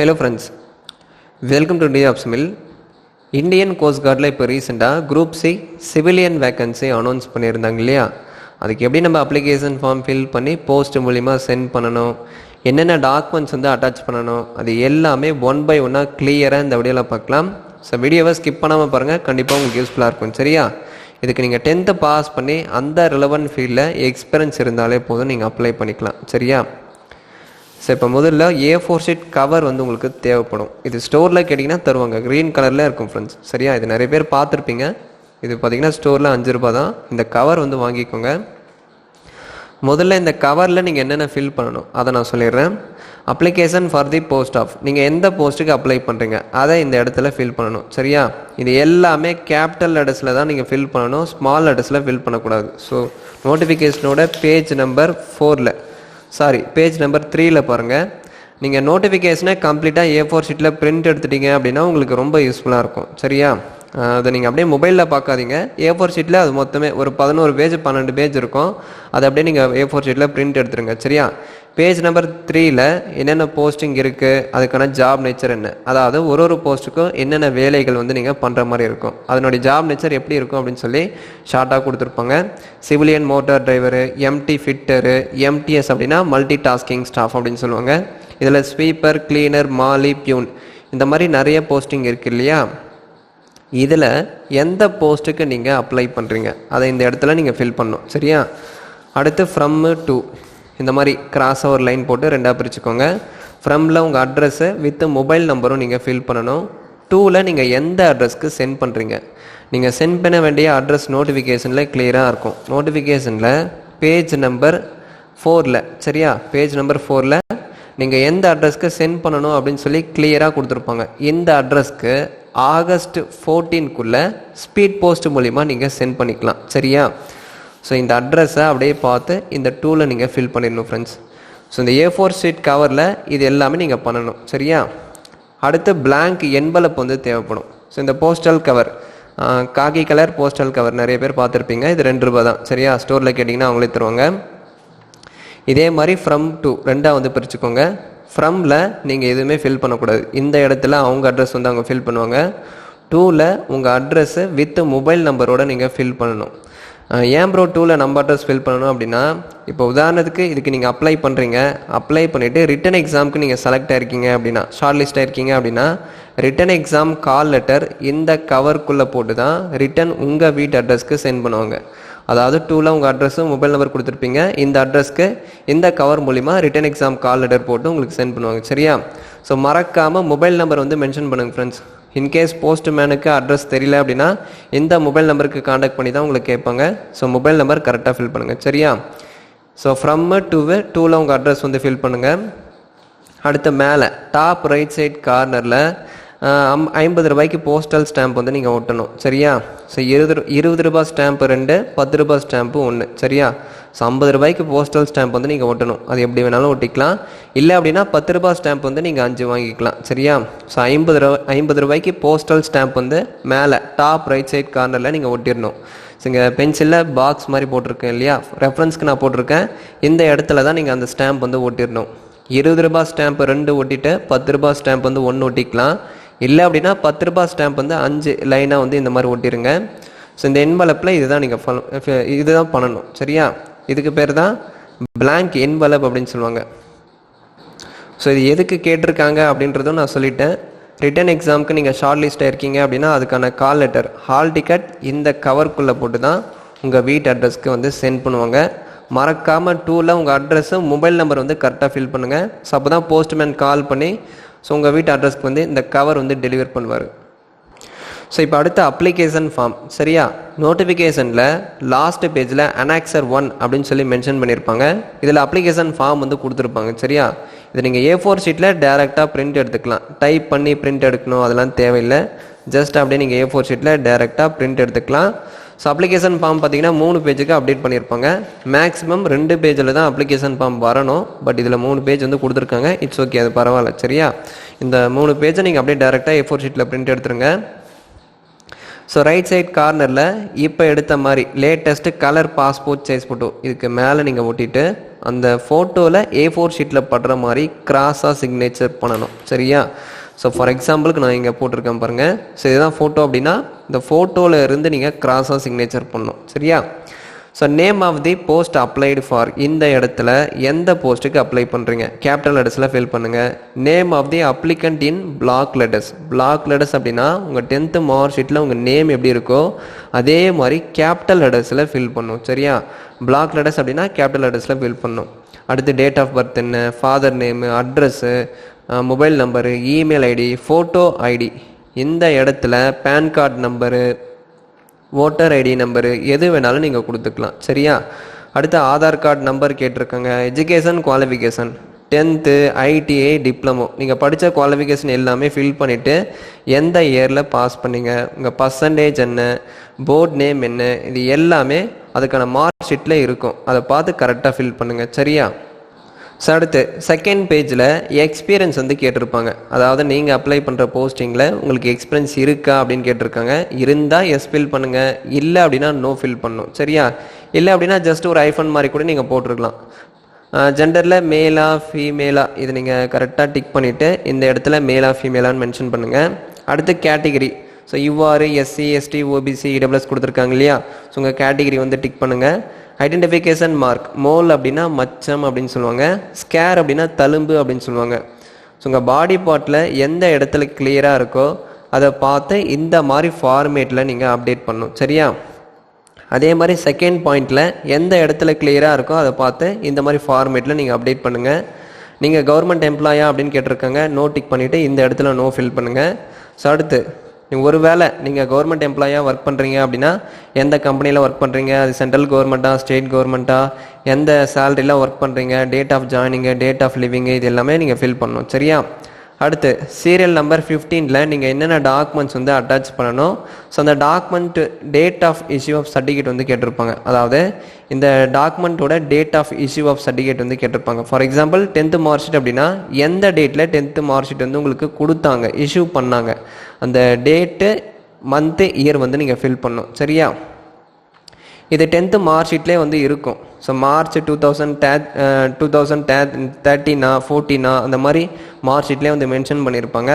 Hello friends, welcome to day of smile. Indian coast கார்டில் இப்போ ரீசெண்டாக group C civilian vacancy announce பண்ணியிருந்தாங்க இல்லையா? அதுக்கு எப்படி நம்ம அப்ளிகேஷன் ஃபார்ம் ஃபில் பண்ணி போஸ்ட் மூலிமா சென்ட் பண்ணணும், என்னென்ன டாக்குமெண்ட்ஸ் வந்து அட்டாச் பண்ணணும், அது எல்லாமே ஒன் பை ஒன்னாக கிளியராக இந்த வீடியோவில் பார்க்கலாம். ஸோ வீடியோவை ஸ்கிப் பண்ணாமல் பாருங்கள், கண்டிப்பாக உங்களுக்கு யூஸ்ஃபுல்லாக இருக்கும். சரியா? இதுக்கு நீங்கள் 10th பாஸ் பண்ணி அந்த ரிலவெண்ட் ஃபீல்டில் எக்ஸ்பீரியன்ஸ் இருந்தாலே போதும், நீங்கள் அப்ளை பண்ணிக்கலாம். சரியா? ஸோ இப்போ முதல்ல A4 ஷீட் கவர் வந்து உங்களுக்கு தேவைப்படும். இது ஸ்டோரில் கேட்டிங்கன்னா தருவாங்க, க்ரீன் கலரில் இருக்கும் ஃப்ரெண்ட்ஸ். சரியா? இது நிறைய பேர் பார்த்துருப்பீங்க. இது பார்த்திங்கன்னா ஸ்டோரில் 5 ரூபா தான். இந்த கவர் வந்து வாங்கிக்கோங்க. முதல்ல இந்த கவரில் நீங்கள் என்னென்ன ஃபில் பண்ணணும் அதை நான் சொல்லிடுறேன். Application for the post of, நீங்கள் எந்த போஸ்ட்டுக்கு அப்ளை பண்ணுறீங்க அதை இந்த இடத்துல ஃபில் பண்ணணும். சரியா? இது எல்லாமே கேபிட்டல் லெட்டர்ஸில் தான் நீங்கள் ஃபில் பண்ணணும், ஸ்மால் லெட்டர்ஸில் ஃபில் பண்ணக்கூடாது. ஸோ நோட்டிஃபிகேஷனோட பேஜ் நம்பர் 3ல் பாருங்கள். நீங்கள் நோட்டிஃபிகேஷனை கம்ப்ளீட்டாக A4 ஷீட்டில் பிரிண்ட் எடுத்துட்டீங்க அப்படின்னா உங்களுக்கு ரொம்ப யூஸ்ஃபுல்லாக இருக்கும். சரியா? அதை நீங்கள் அப்படியே மொபைலில் பார்க்காதீங்க. A4 ஷீட்டில் அது மொத்தமே ஒரு 11 பேஜ் 12 பேஜ் இருக்கும். அதை அப்படியே நீங்கள் A4 ஷீட்டில் பிரிண்ட் எடுத்துருங்க. சரியா? பேஜ் நம்பர் 3ல் என்னென்ன போஸ்டிங் இருக்குது, அதுக்கான ஜாப் நேச்சர் என்ன, அதாவது ஒரு போஸ்ட்டுக்கும் என்னென்ன வேலைகள் வந்து நீங்கள் பண்ணுற மாதிரி இருக்கும், அதனுடைய ஜாப் நேச்சர் எப்படி இருக்கும் அப்படின்னு சொல்லி ஷார்ட்டாக கொடுத்துருப்பாங்க. Civilian motor driver, MT fitter, MTS அப்படின்னா மல்டி டாஸ்கிங் ஸ்டாஃப் அப்படின்னு சொல்லுவாங்க. இதில் ஸ்வீப்பர், கிளீனர், மாலி, பியூன் இந்த மாதிரி நிறைய போஸ்டிங் இருக்குது இல்லையா? இதில் எந்த போஸ்ட்டுக்கு நீங்கள் அப்ளை பண்ணுறீங்க அதை இந்த இடத்துல நீங்கள் ஃபில் பண்ணணும். சரியா? அடுத்து ஃப்ரம் டு இந்த மாதிரி கிராஸ் ஓவர் லைன் போட்டு 2ஆக பிரிச்சுக்கோங்க. ஃப்ரமில் உங்கள் அட்ரஸு வித் மொபைல் நம்பரும் நீங்கள் ஃபில் பண்ணணும். 2ல் நீங்கள் எந்த அட்ரஸ்க்கு சென்ட் பண்ணுறீங்க, நீங்கள் சென்ட் பண்ண வேண்டிய அட்ரஸ் நோட்டிஃபிகேஷனில் கிளியராக இருக்கும். நோட்டிஃபிகேஷனில் பேஜ் நம்பர் 4ல், சரியா, பேஜ் நம்பர் 4ல் நீங்கள் எந்த அட்ரஸ்க்கு சென்ட் பண்ணணும் அப்படின்னு சொல்லி கிளியராக கொடுத்துருப்பாங்க. இந்த அட்ரஸ்க்கு ஆகஸ்ட் 14க்குள்ளே ஸ்பீட் போஸ்ட் மூலிமா நீங்கள் சென்ட் பண்ணிக்கலாம். சரியா? ஸோ இந்த அட்ரஸை அப்படியே பார்த்து இந்த 2ல் நீங்கள் ஃபில் பண்ணிடணும் ஃப்ரெண்ட்ஸ். ஸோ இந்த A4 ஷீட் கவரில் இது எல்லாமே நீங்கள் பண்ணணும். சரியா? அடுத்து பிளாங்க் என்வலப் வந்து தேவைப்படும். ஸோ இந்த போஸ்டல் கவர், காக்கி கலர் போஸ்டல் கவர் நிறைய பேர் பார்த்துருப்பீங்க. இது 2 ரூபா தான். சரியா? ஸ்டோரில் கேட்டிங்கன்னா அவங்களே தருவாங்க. இதே மாதிரி ஃப்ரம் டு 2ஆக வந்து பிரிச்சுக்கோங்க. ஃப்ரமில் நீங்கள் எதுவுமே ஃபில் பண்ணக்கூடாது. இந்த இடத்துல அவங்க அட்ரஸ் வந்து அவங்க ஃபில் பண்ணுவாங்க. 2ல் உங்கள் அட்ரஸு வித் மொபைல் நம்பரோடு நீங்கள் ஃபில் பண்ணணும். ஏன் ப்ரோ 2ல் நம்ம அட்ரஸ் ஃபில் பண்ணணும் அப்படின்னா, இப்போ உதாரணத்துக்கு இதுக்கு நீங்கள் அப்ளை பண்ணுறீங்க, அப்ளை பண்ணிவிட்டு ரிட்டன் எக்ஸாமுக்கு நீங்கள் செலக்ட் ஆகிருக்கீங்க அப்படின்னா, ஷார்ட் லிஸ்ட் ஆகிருக்கீங்க அப்படின்னா, ரிட்டன் எக்ஸாம் கால் லெட்டர் இந்த கவருக்குள்ளே போட்டு தான் ரிட்டன் உங்கள் வீட்டு அட்ரஸ்க்கு சென்ட் பண்ணுவாங்க. அதாவது 2ல் உங்கள் அட்ரஸும் மொபைல் நம்பர் கொடுத்துருப்பீங்க, இந்த அட்ரஸ்க்கு இந்த கவர் மூலிமா ரிட்டன் எக்ஸாம் கால் லெட்டர் போட்டு உங்களுக்கு சென்ட் பண்ணுவாங்க. சரியா? ஸோ மறக்காமல் மொபைல் நம்பர் வந்து மென்ஷன் பண்ணுங்கள் ஃப்ரெண்ட்ஸ். இன்கேஸ் போஸ்ட்மேனுக்கு அட்ரஸ் தெரியல அப்படின்னா இந்த மொபைல் நம்பருக்கு காண்டாக்ட் பண்ணி தான் உங்களுக்கு கேட்பாங்க. ஸோ மொபைல் நம்பர் கரெக்டாக ஃபில் பண்ணுங்கள். சரியா? ஸோ ஃப்ரம் டு 2ல் உங்கள் அட்ரஸ் வந்து ஃபில் பண்ணுங்கள். அடுத்து மேலே டாப் ரைட் சைட் கார்னரில் 50 ரூபாய்க்கு போஸ்டல் ஸ்டாம்ப் வந்து நீங்கள் ஒட்டணும். சரியா? ஸோ 20 ரூபா ஸ்டாம்ப்பு 2, 10 ரூபா ஸ்டாம்ப்பு 1. சரியா? ஸோ 50 ரூபாய்க்கு போஸ்டல் ஸ்டாம்ப் வந்து நீங்கள் ஒட்டணும். அது எப்படி வேணாலும் ஒட்டிக்கலாம். இல்லை அப்படின்னா 10 ரூபா ஸ்டாம்ப் வந்து நீங்கள் 5 வாங்கிக்கலாம். சரியா? ஸோ 50 ரூபாய்க்கு போஸ்டல் ஸ்டாம்ப் வந்து மேலே டாப் ரைட் சைட் கார்னரில் நீங்கள் ஒட்டிடணும். ஸோ இங்கே பென்சிலில் பாக்ஸ் மாதிரி போட்டிருக்கேன் இல்லையா, ரெஃபரன்ஸ்க்கு நான் போட்டிருக்கேன். இந்த இடத்துல தான் நீங்கள் அந்த ஸ்டாம்ப் வந்து ஒட்டிடணும். 20 ரூபா ஸ்டாம்ப் 2 ஒட்டிட்டு 10 ரூபா ஸ்டாம்ப் வந்து 1 ஒட்டிக்கலாம். இல்லை அப்படின்னா 10 ரூபா ஸ்டாம்ப் வந்து 5 லைனாக வந்து இந்த மாதிரி ஒட்டிடுங்க. ஸோ இந்த என்வலப்பில் இதுதான் நீங்கள் இதுதான் பண்ணணும். சரியா? இதுக்கு பேர் தான் பிளாங்க் என்வலப் அப்படின்னு சொல்லுவாங்க. ஸோ இது எதுக்கு கேட்டிருக்காங்க அப்படின்றதும் நான் சொல்லிட்டேன். ரிட்டன் எக்ஸாமுக்கு நீங்கள் ஷார்ட் லிஸ்ட் ஆகிருக்கீங்க அப்படின்னா அதுக்கான கால் லெட்டர், ஹால் டிக்கெட் இந்த கவருக்குள்ளே போட்டு தான் உங்கள் வீட்டு அட்ரஸ்க்கு வந்து சென்ட் பண்ணுவாங்க. மறக்காமல் 2ல் உங்கள் அட்ரஸும் மொபைல் நம்பர் வந்து கரெக்டாக ஃபில் பண்ணுங்கள். ஸோ அப்போ தான் போஸ்ட்மேன் கால் பண்ணி ஸோ உங்கள் வீட்டு அட்ரஸ்க்கு வந்து இந்த கவர் வந்து டெலிவர் பண்ணுவார். ஸோ இப்போ அடுத்த அப்ளிகேஷன் ஃபார்ம். சரியா? நோட்டிஃபிகேஷனில் லாஸ்ட் பேஜில் அனாக்சர் 1 அப்படின்னு சொல்லி மென்ஷன் பண்ணியிருப்பாங்க. இதில் அப்ளிகேஷன் ஃபார்ம் வந்து கொடுத்துருப்பாங்க. சரியா? இது நீங்கள் A4 ஷீட்டில் டேரெக்டாக பிரிண்ட் எடுத்துக்கலாம். டைப் பண்ணி பிரிண்ட் எடுக்கணும் அதெல்லாம் தேவையில்லை. ஜஸ்ட் அப்படியே நீங்கள் A4 ஷீட்டில் டேரெக்டாக பிரிண்ட் எடுத்துக்கலாம். ஸோ அப்ளிகேஷன் ஃபார்ம் பார்த்தீங்கன்னா 3 பேஜுக்கு அப்டேட் பண்ணியிருப்பாங்க. மேக்ஸிமம் 2 பேஜில் தான் அப்ளிகேஷன் ஃபார்ம் வரணும். பட் இதில் 3 பேஜ் வந்து கொடுத்துருக்காங்க. இட்ஸ் ஓகே, அது பரவாயில்ல. சரியா? இந்த 3 பேஜை நீங்கள் அப்படியே டேரெக்டாக A4 ஷீட்டில் பிரிண்ட் எடுத்துருங்க. ஸோ ரைட் சைட் கார்னரில் இப்போ எடுத்த மாதிரி latest colour passport size photo இதுக்கு மேலே நீங்கள் ஒட்டிட்டு அந்த ஃபோட்டோவில் A4 ஷீட்டில் படுற மாதிரி கிராஸாக சிக்னேச்சர் பண்ணணும். சரியா? ஸோ ஃபார் எக்ஸாம்பிளுக்கு நான் இங்கே போட்டிருக்கேன் பாருங்கள். ஸோ இதுதான் ஃபோட்டோ அப்படின்னா இந்த ஃபோட்டோவில் இருந்து நீங்கள் கிராஸாக சிக்னேச்சர் பண்ணணும். சரியா? So name of the post applied for இந்த இடத்துல எந்த போஸ்ட்டுக்கு அப்ளை பண்ணுறீங்க கேபிட்டல் லெட்டர்ஸில் ஃபில் பண்ணுங்கள். Name of the applicant in block letters அப்படின்னா உங்கள் 10th மார்க் ஷீட்டில் உங்கள் நேம் எப்படி இருக்கோ அதே மாதிரி கேபிட்டல் லெட்டர்ஸில் ஃபில் பண்ணும். சரியா? பிளாக் லெட்டர்ஸ் அப்படின்னா கேபிட்டல் லெட்டர்ஸில் ஃபில் பண்ணும். அடுத்து டேட் ஆஃப் பர்த் என்ன, father name, address, mobile number, email ID, photo ID, இந்த இடத்துல PAN card number, voter ID number எது வேணாலும் நீங்கள் கொடுத்துக்கலாம். சரியா? அடுத்து ஆதார் கார்டு நம்பர் கேட்டிருக்காங்க. Education qualification 10th, ITI, diploma நீங்கள் படித்த குவாலிஃபிகேஷன் எல்லாமே ஃபில் பண்ணிவிட்டு எந்த இயரில் பாஸ் பண்ணீங்க, உங்கள் பர்சன்டேஜ் என்ன, போர்ட் நேம் என்ன, இது எல்லாமே அதுக்கான மார்க் ஷீட்டில் இருக்கும். அதை பார்த்து கரெக்டாக ஃபில் பண்ணுங்கள். சரியா? ஸோ அடுத்து செகண்ட் பேஜில் எக்ஸ்பீரியன்ஸ் வந்து கேட்டிருப்பாங்க. அதாவது நீங்கள் அப்ளை பண்ணுற போஸ்டிங்கில் உங்களுக்கு எக்ஸ்பீரியன்ஸ் இருக்கா அப்படின்னு கேட்டிருக்காங்க. இருந்தால் எஸ் ஃபில் பண்ணுங்கள், இல்லை அப்படின்னா நோ ஃபில் பண்ணணும். சரியா? இல்லை அப்படின்னா ஜஸ்ட் ஒரு ஐஃபோன் மாதிரி கூட நீங்கள் போட்டிருக்கலாம். ஜெண்டரில் மேலா ஃபீமேலா இது நீங்கள் கரெக்டாக டிக் பண்ணிவிட்டு இந்த இடத்துல மேலா ஃபீமேலான்னு மென்ஷன் பண்ணுங்கள். அடுத்து கேட்டகிரி. ஸோ இவ்வாறு SC, ST, OBC, EWS கொடுத்துருக்காங்க இல்லையா? ஸோ உங்கள் கேட்டகிரி வந்து டிக் பண்ணுங்கள். ஐடென்டிஃபிகேஷன் மார்க் மோல் அப்படின்னா மச்சம் அப்படின்னு சொல்லுவாங்க, ஸ்கேர் அப்படின்னா தழும்பு அப்படின்னு சொல்லுவாங்க. ஸோ உங்கள் பாடி பார்ட்டில் எந்த இடத்துல கிளியராக இருக்கோ அதை பார்த்து இந்த மாதிரி ஃபார்மேட்டில் நீங்கள் அப்டேட் பண்ணணும். சரியா? அதே மாதிரி செகண்ட் பாயிண்டில் எந்த இடத்துல கிளியராக இருக்கோ அதை பார்த்து இந்த மாதிரி ஃபார்மேட்டில் நீங்கள் அப்டேட் பண்ணுங்கள். நீங்கள் கவர்மெண்ட் எம்ப்ளாயா அப்படின்னு கேட்டிருக்காங்க, நோ டிக் பண்ணிவிட்டு இந்த இடத்துல நோ ஃபில் பண்ணுங்கள். ஸோ அடுத்து ஒருவேளை நீங்கள் கவர்மெண்ட் எம்ப்ளாயாக ஒர்க் பண்ணுறீங்க அப்படின்னா எந்த கம்பெனியில் ஒர்க் பண்ணுறீங்க, அது சென்ட்ரல் கவர்மெண்ட்டா, ஸ்டேட் கவர்மெண்ட்டா, எந்த சேலரியில் ஒர்க் பண்ணுறீங்க, date of joining, date of leaving, இது எல்லாமே நீங்கள் ஃபில் பண்ணணும். சரியா? அடுத்து சீரியல் நம்பர் 15ல் நீங்கள் என்னென்ன டாக்குமெண்ட்ஸ் வந்து அட்டாச் பண்ணணும். ஸோ அந்த document date of issue of certificate வந்து கேட்டிருப்பாங்க. அதாவது இந்த டாக்குமெண்ட்டோட date of issue of certificate வந்து கேட்டிருப்பாங்க. For example 10th mark sheet அப்படின்னா எந்த டேட்டில் 10th மார்க் ஷீட் வந்து உங்களுக்கு கொடுத்தாங்க, இஷ்யூ பண்ணாங்க, அந்த டேட்டு, மந்த்து, இயர் வந்து நீங்கள் ஃபில் பண்ணணும். சரியா? இது 10th மார்க் ஷீட்லேயே வந்து இருக்கும். ஸோ மார்ச் 2013 14 அந்த மாதிரி மார்க் ஷீட்லேயே வந்து மென்ஷன் பண்ணியிருப்பாங்க.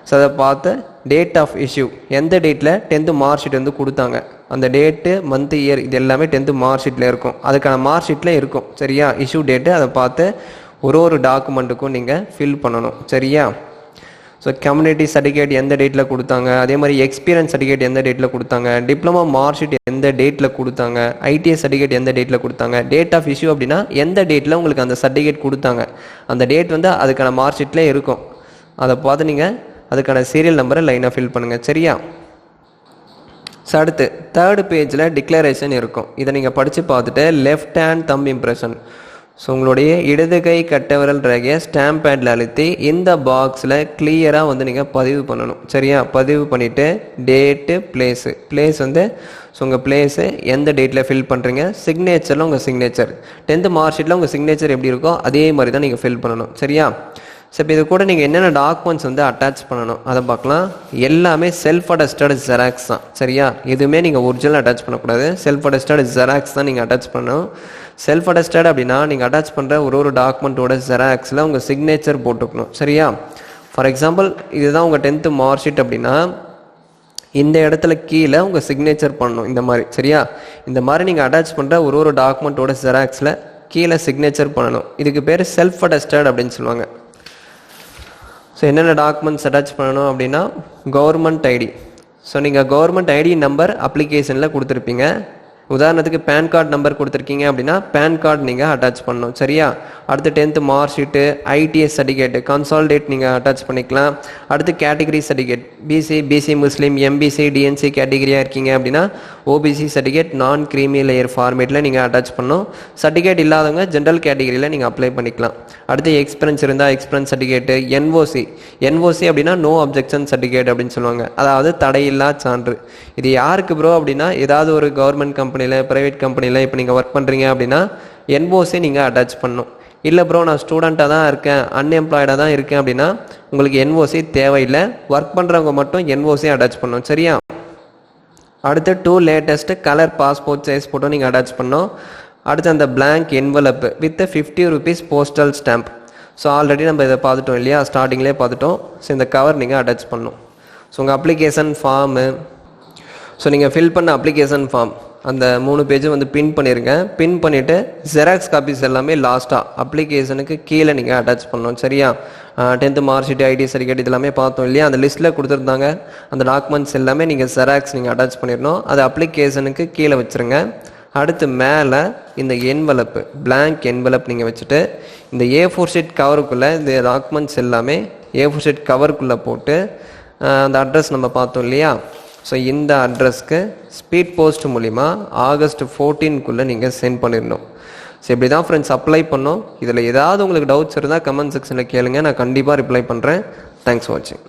ஸோ அதை பார்த்து டேட் ஆஃப் இஷ்யூ எந்த டேட்டில் 10th மார்க் ஷீட் வந்து கொடுத்தாங்க, அந்த டேட்டு, மந்த்து, இயர் இது எல்லாமே 10th மார்க் ஷீட்டில் இருக்கும். அதுக்கான மார்க் ஷீட்டில் இருக்கும். சரியா? இஷ்யூ டேட்டு அதை பார்த்து ஒரு டாக்குமெண்ட்டுக்கும் நீங்கள் ஃபில் பண்ணணும். சரியா? ஸோ கம்யூனிட்டி சர்டிஃபிகேட் எந்த டேட்டில் கொடுத்தாங்க, அதே மாதிரி எக்ஸ்பீரியன்ஸ் சர்டிஃபிகேட் எந்த டேட்டில் கொடுத்தாங்க, டிப்ளமோ மார்க் ஷீட் எந்த டேட்டில் கொடுத்தாங்க, ITI சர்டிஃபிகேட் எந்த டேட்டில் கொடுத்தாங்க, டேட் ஆஃப் இஷ்யூ அப்படின்னா எந்த டேட்டில் உங்களுக்கு அந்த சர்டிஃபிகேட் கொடுத்தாங்க, அந்த டேட் வந்து அதுக்கான மார்க் ஷீட்லேயே இருக்கும். அதை பார்த்து நீங்கள் அதுக்கான சீரியல் நம்பரை லைனாக ஃபில் பண்ணுங்கள். சரியா? ஸோ அடுத்து தேர்ட் பேஜில் டிக்ளரேஷன் இருக்கும். இதை நீங்கள் படித்து பார்த்துட்டு left hand thumb impression, so உங்களுடைய இடது கை கட்டவிரல் ரேகையை ஸ்டாம்ப் பேடில் அழுத்தி இந்த பாக்ஸில் கிளியராக வந்து நீங்கள் பதிவு பண்ணணும். சரியா? பதிவு பண்ணிவிட்டு டேட்டு, பிளேஸ் வந்து ஸோ உங்கள் பிளேஸு எந்த டேட்டில் ஃபில் பண்ணுறீங்க, சிக்னேச்சரில் உங்கள் சிக்னேச்சர் 10th மார்க் ஷீட்டில் உங்கள் சிக்னேச்சர் எப்படி இருக்கோ அதே மாதிரி தான் நீங்கள் ஃபில் பண்ணணும். சரியா? ஸோ இப்போ இது கூட நீங்கள் என்னென்ன டாக்குமெண்ட்ஸ் வந்து அட்டாச் பண்ணணும் அதை பார்க்கலாம். எல்லாமே செல்ஃப் அட்டஸ்டட் ஜெராக்ஸ் தான். சரியா? எதுவுமே நீங்கள் ஒரிஜினல் அட்டாச் பண்ணக்கூடாது, செல்ஃப் அட்டஸ்டட் ஜெராக்ஸ் தான் நீங்கள் அட்டாச் பண்ணணும். செல்ஃப் அட்டஸ்டட் அப்படின்னா நீங்கள் அட்டாச் பண்ணுற ஒரு டாக்குமெண்ட்டோட ஜெராக்ஸில் உங்கள் சிக்னேச்சர் போட்டுக்கணும். சரியா? ஃபார் எக்ஸாம்பிள் இதுதான் உங்கள் 10th மார்க் ஷீட் அப்படின்னா இந்த இடத்துல கீழே உங்கள் சிக்னேச்சர் பண்ணணும் இந்த மாதிரி. சரியா? இந்த மாதிரி நீங்கள் அட்டாச் பண்ணுற ஒரு டாக்குமெண்ட்டோட ஜெராக்ஸில் கீழே சிக்னேச்சர் பண்ணணும். இதுக்கு பேர் செல்ஃப் அட்டஸ்டட் அப்படின்னு சொல்லுவாங்க. ஸோ என்னென்ன டாக்குமெண்ட்ஸ் அட்டாச் பண்ணணும் அப்படின்னா கவர்மெண்ட் ஐடி. ஸோ நீங்கள் கவர்மெண்ட் ஐடி நம்பர் அப்ளிகேஷனில் கொடுத்துருப்பீங்க. உதாரணத்துக்கு பேன் கார்டு நம்பர் கொடுத்துருக்கீங்க அப்படின்னா பேன் கார்டு நீங்கள் அட்டாச் பண்ணணும். சரியா? அடுத்து 10th mark sheet, ITI certificate consolidated நீங்கள் அட்டாச் பண்ணிக்கலாம். அடுத்து category certificate BC Muslim, MBC DNC கேட்டகிரியாக இருக்கீங்க அப்படின்னா OBC certificate non creamy layer ஃபார்மேட்டில் நீங்கள் அட்டாச் பண்ணணும். சர்டிஃபிகேட் இல்லாதவங்க ஜென்ரல் கேட்டகிரியில் நீங்கள் அப்ளை பண்ணிக்கலாம். அடுத்து எக்ஸ்பீரியன்ஸ் இருந்தால் எக்ஸ்பீரியன்ஸ் சர்டிஃபிகேட்டு, NOC அப்படின்னா நோ அப்ஜெக்ஷன் சர்டிஃபிகேட் அப்படின்னு சொல்லுவாங்க, அதாவது தடையில்லா சான்று. இது யாருக்கு ப்ரோ அப்படின்னா ஏதாவது ஒரு கவர்மெண்ட் கம்பெனியில், ப்ரைவேட் கம்பெனியில் இப்போ நீங்கள் ஒர்க் பண்ணுறீங்க அப்படின்னா NOC நீங்கள் அட்டாச் பண்ணணும். இல்லை ப்ரோ நான் ஸ்டூடெண்ட்டாக தான் இருக்கேன், அன்எம்ப்ளாய்டாக தான் இருக்கேன் அப்படின்னா உங்களுக்கு NOC தேவையில்லை. ஒர்க் பண்ணுறவங்க மட்டும் NOC அட்டாச் பண்ணணும். சரியா? அடுத்து 2 latest colour passport size photo நீங்கள் அட்டாச் பண்ணோம். அடுத்து அந்த blank envelope with 50 rupees postal stamp. So already நம்ம இதை பார்த்துட்டோம் இல்லையா, ஸ்டார்டிங்லேயே பார்த்துட்டோம். ஸோ இந்த கவர் நீங்கள் அட்டாச் பண்ணணும். ஸோ உங்கள் அப்ளிகேஷன் ஃபார்மு, ஸோ நீங்கள் ஃபில் பண்ண அப்ளிகேஷன் ஃபார்ம் அந்த 3 பேஜும் வந்து பின் பண்ணிடுங்க. பின் பண்ணிவிட்டு ஜெராக்ஸ் காப்பீஸ் எல்லாமே லாஸ்ட்டாக அப்ளிகேஷனுக்கு கீழே நீங்கள் அட்டாச் பண்ணணும். சரியா? 10th mark sheet, ID certificate இதெல்லாமே பார்த்தோம் இல்லையா, அந்த லிஸ்ட்டில் கொடுத்துருந்தாங்க. அந்த டாக்குமெண்ட்ஸ் எல்லாமே நீங்கள் ஜெராக்ஸ் நீங்கள் அட்டாச் பண்ணிடணும். அது அப்ளிகேஷனுக்கு கீழே வச்சுருங்க. அடுத்து மேலே இந்த என்வலப்பு blank envelope நீங்கள் வச்சுட்டு இந்த A4 ஷீட் கவருக்குள்ளே இந்த டாக்குமெண்ட்ஸ் எல்லாமே A4 ஷீட் கவருக்குள்ளே போட்டு அந்த அட்ரஸ் நம்ம பார்த்தோம் இல்லையா, ஸோ இந்த அட்ரஸ்க்கு ஸ்பீட் போஸ்ட் மூலிமா August 14க்குள்ளே நீங்கள் சென்ட் பண்ணிடணும். ஸோ இப்படி தான் ஃப்ரெண்ட்ஸ் அப்ளை பண்ணோம். இதில் ஏதாவது உங்களுக்கு டவுட்ஸ் இருந்தால் கமெண்ட் செக்ஷனில் கேளுங்க, நான் கண்டிப்பாக ரிப்ளை பண்ணுறேன். தேங்க்ஸ் ஃபார் வாட்சிங்.